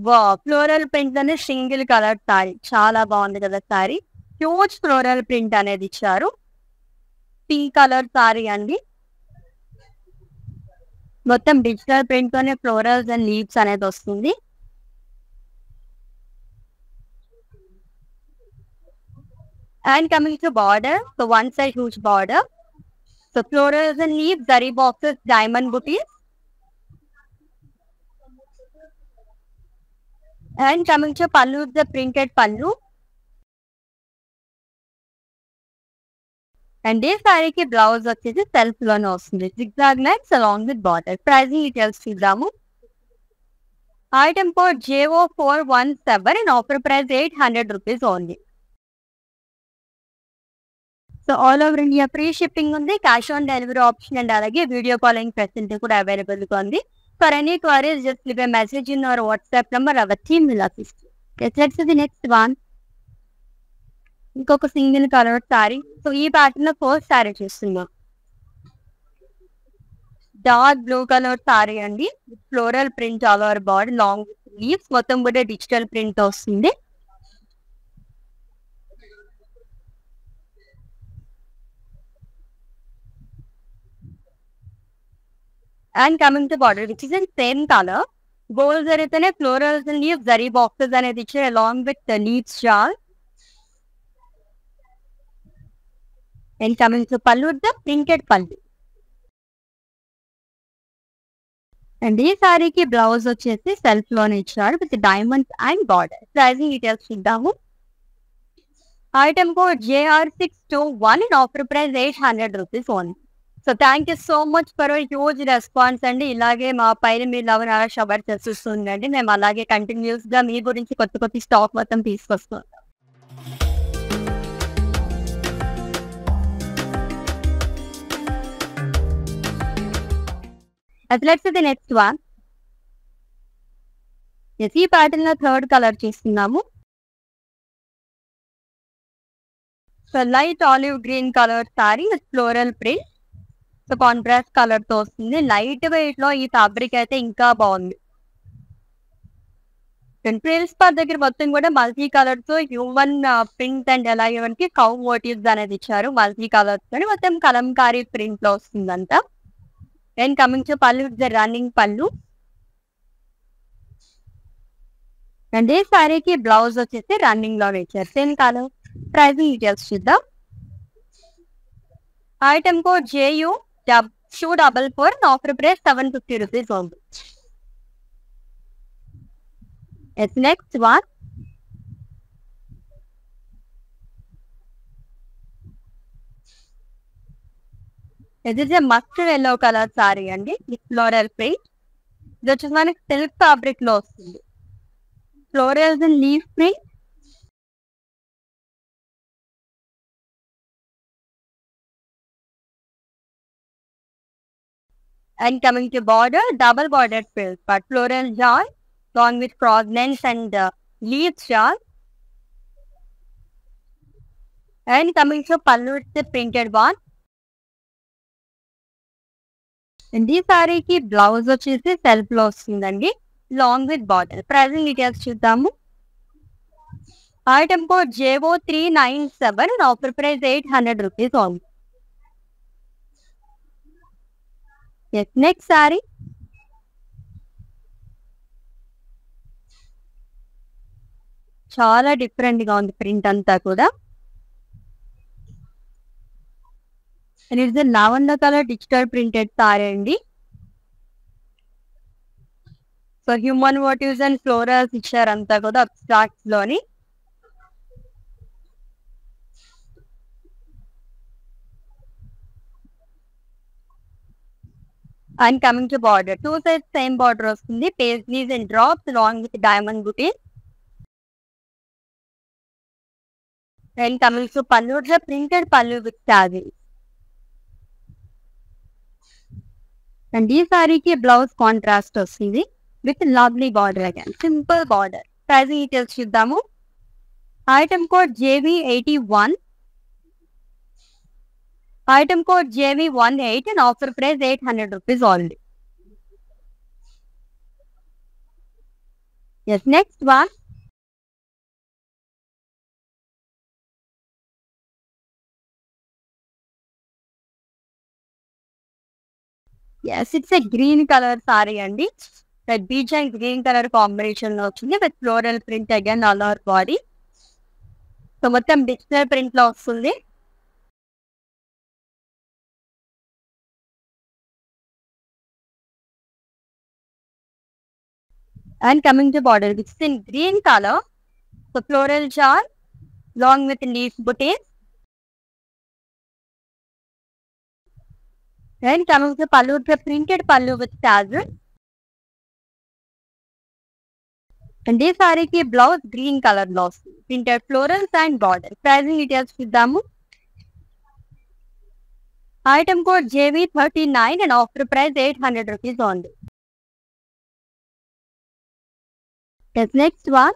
వా ఫ్లోరల్ ప్రింట్ అనే సింగిల్ కలర్ సారీ, చాలా బాగుంది కదా సారీ. హ్యూజ్ ఫ్లోరల్ ప్రింట్ అనేది ఇచ్చారు, పింక్ కలర్ సారీ అండి. మొత్తం డిజిటల్ ప్రింట్ తోనే ఫ్లోరల్స్ అండ్ లీవ్స్ అనేది వస్తుంది. And coming to border, so one side huge border, so florals and leaves, zari boxes, diamond buttis. And coming to pallu, the printed pallu. And this సారీకి blouse వచ్చేసి self లోనే వస్తుంది, zigzag lines along with border. Pricing details చూద్దాము. Item code JO417 and offer price 800 rupees only. So all over India free shipping ఉంది, cash on delivery option and అలాగే video calling facility కూడా available గా ఉంది. For any queries, just leave a message in our WhatsApp number. Our team will assist you. Okay, let's see the next one. ఇంకొక single colour sorry. So ఈ pattern లో first saree చూస్తున్నాం, dark blue colour sorry అండి, floral print all over body, long leaves, మొత్తం కూడా digital print వస్తుంది. And coming to border which is in same colour, gold జరిగితేనే florals and leaves, zari boxes అనేది ఇచ్చారు along with leaves shawl. And coming to pallu, the printed pallu. And ఈ సారీకి blouse వచ్చేసి self లోనే ఇచ్చారు with diamonds and border. Pricing details చూద్దాము. Item code JR621 and offer price 800 rupees only. So thank you so much for huge response అండి. ఇలాగే మా పైన మీరు లవ్ అలా షవర్ చేస్తుందండి, మేము అలాగే కంటిన్యూస్ గా మీ గురించి కొత్త కొత్త స్టాక్ మొత్తం తీసుకొస్తాం. Let's see the next one. ఈ ప్యాటర్న్ లో థర్డ్ కలర్ చూస్తున్నాము. So light olive green colour sorry with floral print, so contrast colour తో వస్తుంది. లైట్ వెయిట్ లో ఈ ఫ్యాబ్రిక్ అయితే ఇంకా బాగుంది. ప్రిల్స్ పార్ దగ్గర మొత్తం కూడా మల్టీ కలర్ తో హ్యూమన్ ప్రింట్ అండ్ అలాగే మనకి కౌ మోటివ్స్ అనేది ఇచ్చారు, మల్టీ కలర్స్ తో మొత్తం కలంకారీ ప్రింట్ లో వస్తుంది అంతా. And coming to pallu, the running పల్లు. అండ్ ఈ సారీకి బ్లౌజ్ వచ్చేసి రన్నింగ్ లో ఇచ్చారు సేమ్ కలర్. ప్రైసింగ్ డీటెయిల్స్ చూద్దాం. Item code JU244 and offer price 750 rupees only. Yes, next one. This is a mustard yellow color saree అండి, ఫ్లోరల్ ప్రింట్. ఇది వచ్చేసి మనకి సిల్క్ ఫ్యాబ్రిక్ లో వస్తుంది, florals and leaf print. And coming to border, double bordered frills, but floral jar along with cross lines and leaf jar. And coming to pallu, it's the printed one. And ఈ సారీకి blouse వచ్చేసి self లో వస్తుందండి long with border. Pricing details చూద్దాము. Item code JO397 and offer price 800 rupees only. Yes, next saree. చాలా different గా ఉంది print అంతా కూడా. And it's lavender colour digital printed saree అండి. So human motifs and florals ఇచ్చారు అంతా కూడా అబ్స్ట్రాక్ట్స్ లోని. And coming to border, 2 sides same border వస్తుంది. Paisleys and drops along with diamond booties. And coming to pallu, printed pallu with sarees. And ఈ సారీకి blouse contrast వస్తుంది with lovely border again, simple border. Pricing details చూద్దాము. Item code JV81, item code JV18 and offer price 800 rupees only. Yes, next one. Yes, it's a green color saree అండి. That beach and green color combination లో వచ్చింది with floral print again all over body. So మొత్తం digital print లో వస్తుంది. And coming to border, which is in green color, so floral jar along with leaf bouquets. And coming to pallu, the printed pallu with tassels. And this saree ki blouse green color blouse, printed florals and border. Pricing details చూద్దాము. Item code JV39 and offer price 800 rupees only. Yes, next one.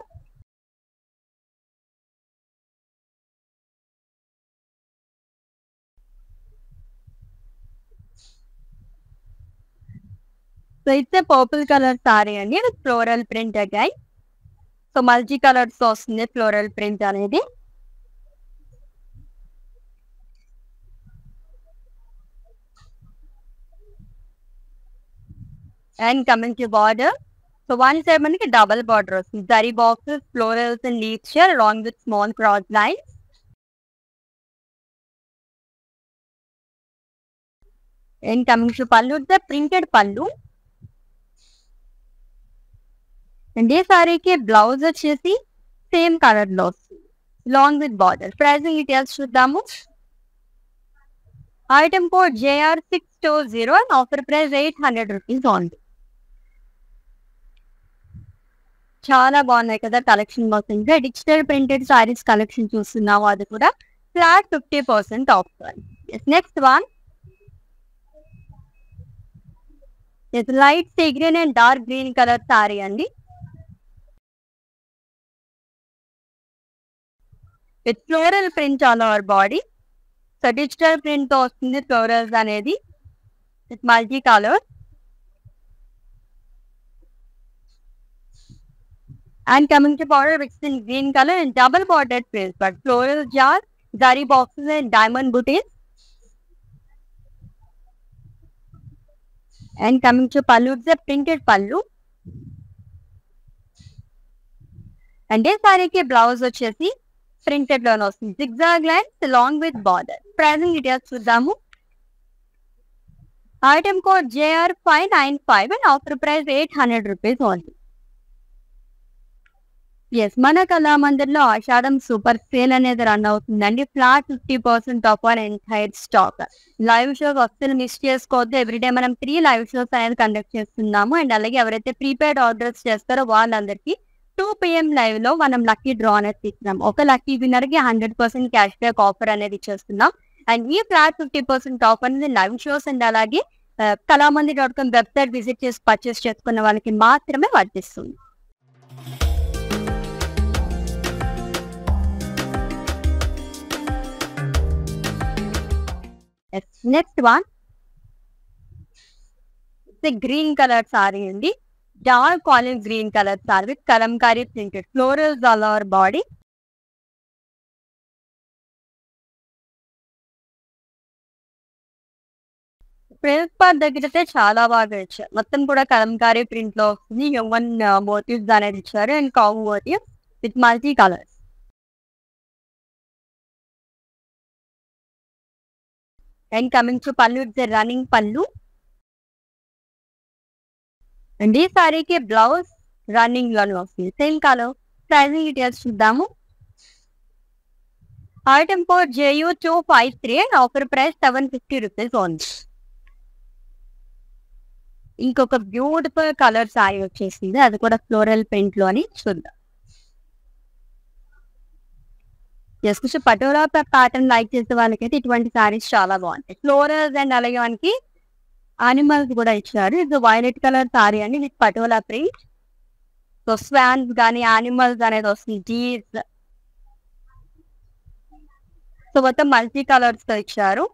So it's a purple color saree అండి with floral print again. So multi colours వస్తుంది floral print అనేది. And coming to border, so one side మనకి double border వస్తుంది. Zari boxes, florals and leaves share along with small cross lines. And coming to pallu, the printed pallu. And ఈ సారీకి blouse వచ్చేసి same colour లో వస్తుంది long with border. Pricing details చూద్దాము. Item code JR620 and offer price 800 rupees only. చాలా బాగున్నాయి కదా collection మొత్తం. ఇంకా డిజిటల్ ప్రింటెడ్ సారీస్ కలెక్షన్ చూస్తున్నాము, అది కూడా flat 50% off. Next one, light sea green and dark green colour sorry అండి. With floral print all over body. So digital print తో వస్తుంది ఫ్లోరల్స్ అనేది with multi colour. And coming to border, which is in green color and double bordered print, but floral jar, zari boxes and diamond booties. And coming to pallu, it's a printed pallu. And this saree ki blouse vachesi printed lo vastund, zigzag lines along with border. Pricing details chudamu. Item code JR595 and offer price 800 rupees only. Yes, మన కళామందిర్లో ఆషాఢం super sale అనేది run అవుతుందండి. Flat 50% of on entire stock. Live షోకి అస్సలు miss చేసుకోవద్దు. Everyday మనం 3 live shows అనేది conduct చేస్తున్నాము. And అలాగే ఎవరైతే ప్రీపెయిడ్ ఆర్డర్స్ చేస్తారో వాళ్ళందరికీ 2 PM లైవ్ లో మనం లక్కీ డ్రా అనేది ఇస్తున్నాం. ఒక లక్కీ విన్నర్ కి 100% క్యాష్ బ్యాక్ ఆఫర్ అనేది ఇచ్చేస్తున్నాం. అండ్ ఈ ఫ్లాట్ 50% ఆఫర్ అనేది లైవ్ షోస్ అండ్ అలాగే kalamandir.com వెబ్సైట్ విజిట్ చేసి పర్చేస్ చేసుకున్న వాళ్ళకి మాత్రమే వర్తిస్తుంది. Next one, green colour sorry అండి. Dark olive green colour sorry with kalamkari printed florals all over body. Print part దగ్గర అయితే చాలా బాగా ఇచ్చారు. మొత్తం కూడా కలంకారీ ప్రింట్ లో వస్తుంది. హ్యూమన్ మోటివ్స్ అనేది ఇచ్చారు అండ్ కావు motifs. with multi colors. And coming to pallu, it's a running pallu. And this saree ke blouse running one of the same color. Pricing details చూద్దాము. Item code JU253 and offer price 750 rupees only. ఇంకొక beautiful colour sorry వచ్చేసింది, అది కూడా floral print లోని చూద్దాం. Just patola pattern like చేసే వాళ్ళకైతే ఇటువంటి సారీస్ చాలా బాగుంటాయి. ఫ్లోరల్స్ అండ్ అలాగే మనకి యానిమల్స్ కూడా ఇచ్చారు. ఇది వైలెట్ కలర్ సారీ అండి with patola print. So swans కానీ యానిమల్స్ అనేది వస్తుంది, జీస్. సో మొత్తం మల్టీ కలర్స్ తో ఇచ్చారు.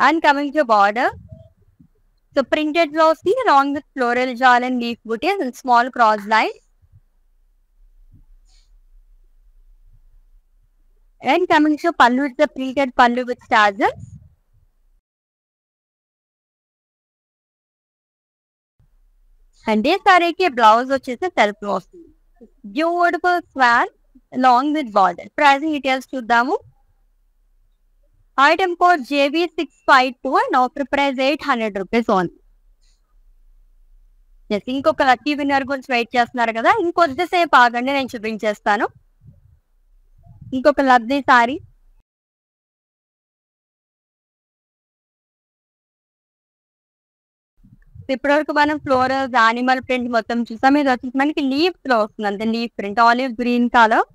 And coming to border, so printed blouse along with floral jal and leaf bouquets and small cross lines. And coming to pallu, it's a printed pallu with tassels. And this saree ke blouse వచ్చేసి self వస్తుంది. Beautiful swan along with border. Pricing details చూద్దాము. Item code JV652 and offer price 800 rupees only. Yes, ఇంకొక lucky winner గురించి wait చేస్తున్నారు కదా, ఇంకొద్దిసేపు ఆగండి, నేను చూపించేస్తాను. ఇంకొక లబ్ధి సారీ. ఇప్పటివరకు మనం ఫ్లోరల్ యానిమల్ ప్రింట్ మొత్తం చూసాం. ఇది వచ్చేసి మనకి లీఫ్ లో వస్తుంది, అంతే leaf print, olive green colour.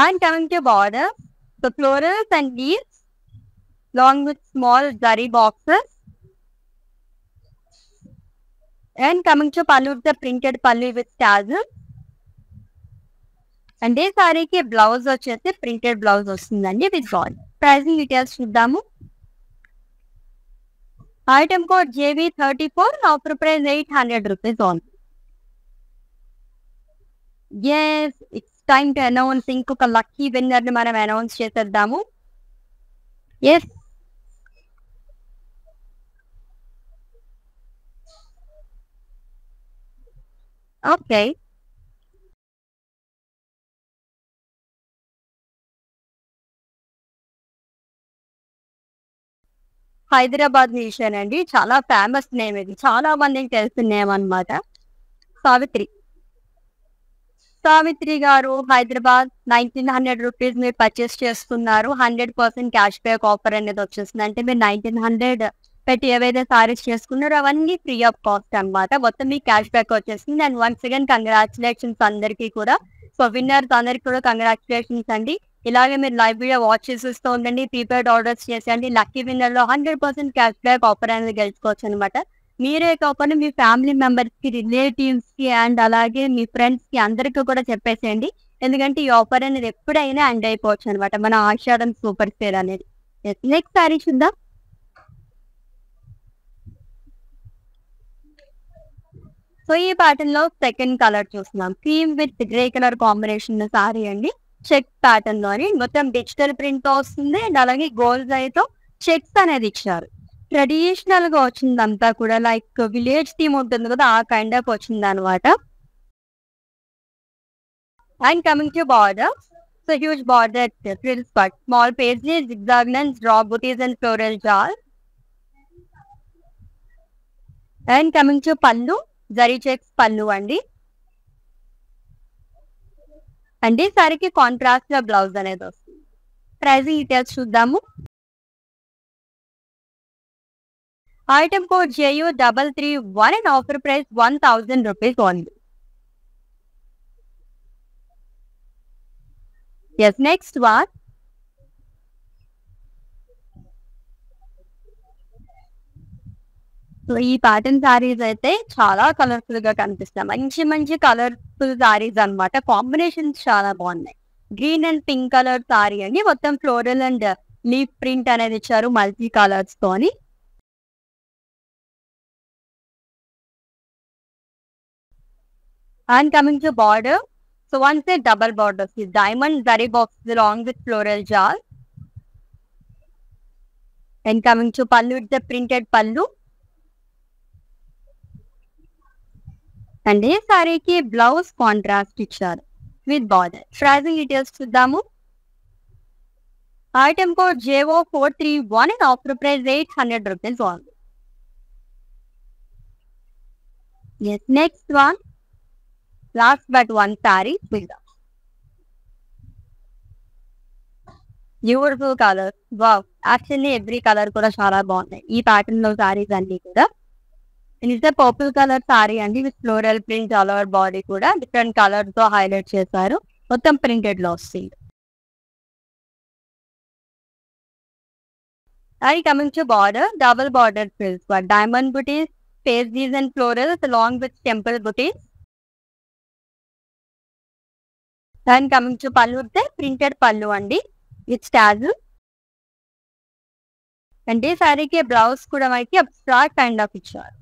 And coming to border, the florals and leaves along with small zari boxes. And coming to pallu, the printed pallu with tassels. And this saree ki blouse వచ్చేసి printed blouse వస్తుందండి with border. Pricing details చూద్దాము. Item code JV34 and offer price 800 rupees only. Yes, it's time to announce ఇంకొక lucky winner ని మనం announce చేసేద్దాము. Yes, okay. Hyderabad musician అండి, చాలా famous name, ఇది చాలా మందికి తెలిసిన నేమ్ అనమాట. సావిత్రి గారు హైదరాబాద్ 1900 రూపీస్ మీరు పర్చేస్ చేస్తున్నారు. 100% క్యాష్ బ్యాక్ ఆఫర్ అనేది వచ్చేస్తుంది. అంటే మీరు 1900 పెట్టి ఏవైతే సారీస్ చేసుకున్నారో అవన్నీ ఫ్రీ ఆఫ్ కాస్ట్ అనమాట. మొత్తం మీకు క్యాష్ బ్యాక్ వచ్చేస్తుంది. అండ్ వన్స్ అగైన్ కంగ్రాచులేషన్స్ అందరికీ కూడా. సో విన్నర్స్ అందరికీ కూడా కంగ్రాచులేషన్స్ అండి. ఇలాగే మీరు లైవ్ వీడియో వాచ్ చేస్తూ ఉండండి, ప్రీపెయిడ్ ఆర్డర్స్ చేసేయండి. లక్కీ విన్నర్ లో 100% క్యాష్ బ్యాక్ ఆఫర్ అనేది గెలుచుకోవచ్చు అనమాట. మీరే కాకుండా మీ ఫ్యామిలీ మెంబర్స్ కి, రిలేటివ్స్ కి అండ్ అలాగే మీ ఫ్రెండ్స్ కి అందరికీ కూడా చెప్పేసేయండి. ఎందుకంటే ఈ ఆఫర్ అనేది ఎప్పుడైనా ఎండ్ అయిపోవచ్చు అనమాట, మన ఆషాఢం సూపర్ సేల్ అనేది. నెక్స్ట్ సారీ చూద్దాం. సో ఈ ప్యాటర్న్ లో సెకండ్ కలర్ చూస్తున్నాం, cream with grey colour combination sorry అండి. చెక్ ప్యాటర్న్ లోని మొత్తం డిజిటల్ ప్రింట్ తో వస్తుంది. అండ్ అలాగే గోల్డ్ తో చెక్స్ అనేది ఇచ్చారు. ట్రెడిషనల్ గా వచ్చింది అంతా కూడా, లైక్ విలేజ్ థీమ్ ఉంటుంది కదా, ఆ కైండ్ ఆఫ్ వచ్చింది అనమాట. And coming to border, so huge border frills cut, small pages, zigzag lines, draw booties and floral jar. And coming to పల్లు, జరీ చెక్స్ పల్లు అండి. అండ్ ఈ సారీకి కాంట్రాస్ట్ గా బ్లౌజ్ అనేది వస్తుంది. ప్రైజింగ్ డీటెయిల్స్ చూద్దాము. Item code JU331 and offer price 1000 rupees only. Yes, next one. So ఈ ప్యాటర్న్ సారీస్ అయితే చాలా కలర్ఫుల్ గా కనిపిస్తాయి. మంచి మంచి కలర్ఫుల్ సారీస్ అనమాట. కాంబినేషన్స్ చాలా బాగున్నాయి. Green and pink colour sorry అండి. మొత్తం ఫ్లోరల్ అండ్ లీఫ్ ప్రింట్ అనేది ఇచ్చారు మల్టీ కలర్స్ తోని. And coming to border, So one set double borders with diamond zari boxes along with floral jar. And coming to pallu, it's the printed pallu. And this saree ki blouse contrast icharu with border. Pricing details chudamu. Item code JO431 and offer price 800 rupees only. Yes, next one. Last but one saree. Beautiful color. Wow. Actually, every color kuda chala baagundi. Ee pattern lo sarees anni kuda. And it's a purple color saree and with floral print all over body kuda different colors తో highlight చేశారు. మొత్తం printed లో వస్తుంది. And coming to border, double border frills for diamond booties, paisley and florals along with temple booties. And coming to pallu, the printed pallu andi with tassel. And this saree ke blouse kuda manaki abstract kind of icharu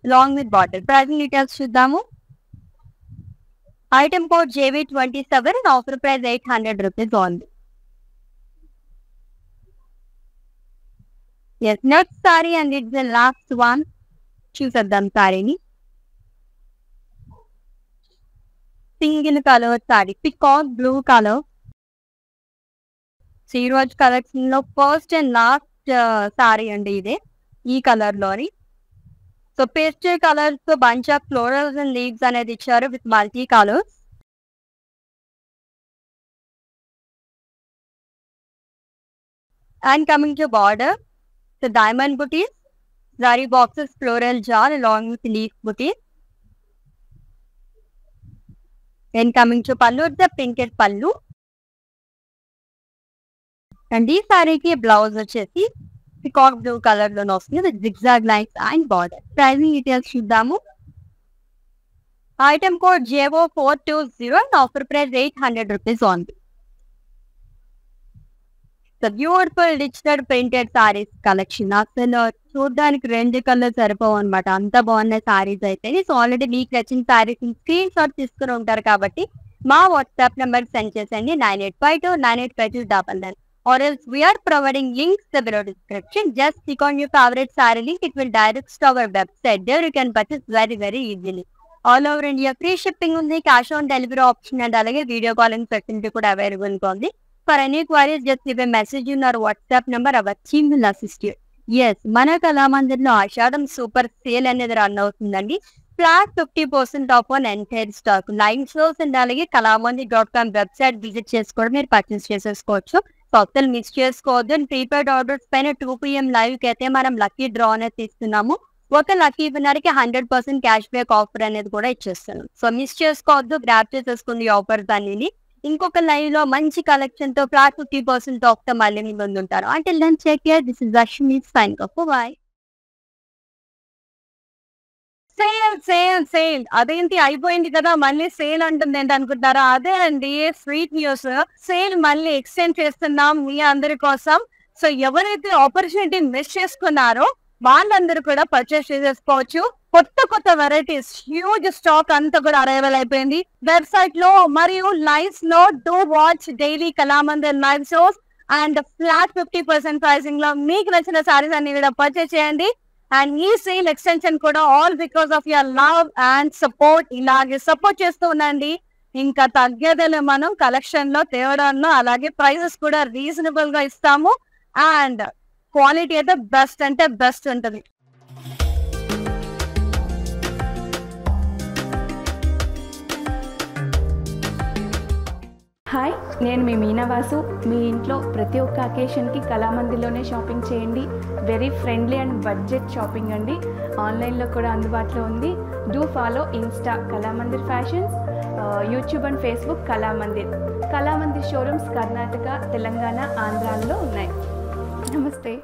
along with border. Pricing details chudamu. Item code JV27 and offer price 800 rupees only. Yes, next saree and it's the last one. Chusadam saree ni. Single color saree, peacock blue color. Seeraj collection lo first and last saree andi ide ee color lori. So pastel colors to bunch of florals and leaves అనేది ఇచ్చారు with multi colors. And coming to border, the diamond booties, zari boxes, floral jar along with leaf booties. And coming to pallu, the printed pallu. And ఈ సారీకి blouse వచ్చేసి peacock blue color లో వస్తుంది with zigzag lines and border. Pricing details చూద్దాము. Item code JO420 and offer price 800 rupees only. The beautiful digital printed sarees collection. అసలు చూడడానికి రెండు colour సరిపోవు అనమాట. అంత బాగున్నాయి సారీస్ అయితే. సో ఆల్రెడీ మీకు నచ్చిన సారీస్ స్క్రీన్ షాట్ తీసుకుని ఉంటారు కాబట్టి మా వాట్సాప్ నెంబర్ సెండ్ చేసండి 9852985299. Or else we are providing links in the below description. Just click on your favorite saree link. It will direct to our website. There you can purchase very easily. All over India free shipping undi, cash on delivery option and alage video calling facility kuda available undi. For any queries, just leave a message in our WhatsApp number. Our team will assist you. Yes, మన కళామందిర్లో ఆషాఢం super sale అనేది run అవుతుందండి. Flat 50% of on entire stock. Live shows and అలాగే kalamandir.com website visit చేసి కూడా మీరు purchase చేసేసుకోవచ్చు. So అసలు miss చేసుకోవద్దు. అండ్ ప్రీపెయిడ్ ఆర్డర్స్ పైన 2 PM లైవ్ కి అయితే మనం లక్కీ డ్రా అనేది తీస్తున్నాము. ఒక లక్కీ విన్నర్ కి 100% క్యాష్ బ్యాక్ ఆఫర్ అనేది కూడా ఇచ్చేస్తున్నాం. సో మిస్ చేసుకోవద్దు, గ్రాప్ చేసేసుకుంది ఆఫర్స్ అనేది. ఇంకొక లైవ్ లో మంచి కలెక్షన్ తో ఫ్లాట్ 50% ఆఫ్ తో మళ్ళీ మీ ముందు ఉంటారు. అంటే then check care. This is Rashmi sign off. Bye. Sale అదేంటి అయిపోయింది కదా మళ్ళీ సేల్ అంటుంది ఏంటి అనుకుంటారా? అదే అండి స్వీట్ న్యూస్. సేల్ మళ్ళీ ఎక్స్టెండ్ చేస్తున్నాం మీ అందరి కోసం. సో ఎవరైతే ఆపర్చునిటీ మిస్ చేసుకున్నారో వాళ్ళందరూ కూడా పర్చేస్ చేసేసుకోవచ్చు. కొత్త వెరైటీస్ హ్యూజ్ స్టాక్ అంతా కూడా అరైవల్ అయిపోయింది వెబ్సైట్ లో మరియు లైవ్స్ లో. Do watch daily Kalamandir live shows and flat 50% pricing లో మీకు నచ్చిన సారీస్ అన్ని కూడా పర్చేస్ చేయండి. అండ్ ఈ సేల్ ఎక్స్టెన్షన్ కూడా all because of your love and support. ఇలాగే సపోర్ట్ చేస్తూ ఉండండి. ఇంకా తగ్గేదేలే మనం కలెక్షన్ లో తేవడంలో. అలాగే ప్రైసెస్ కూడా రీజనబుల్ గా ఇస్తాము. అండ్ క్వాలిటీ అయితే బెస్ట్ అంటే బెస్ట్ ఉంటుంది. హాయ్, నేను మీ మీనావాసు. మీ ఇంట్లో ప్రతి ఒక్క అకేషన్కి కళామందిర్లోనే షాపింగ్ చేయండి. Very friendly and budget shopping అండి. ఆన్లైన్లో కూడా అందుబాటులో ఉంది. Do follow Insta Kalamandir fashions, YouTube and Facebook Kalamandir showrooms Karnataka, Telangana, ఆంధ్రాలో ఉన్నాయి. నమస్తే.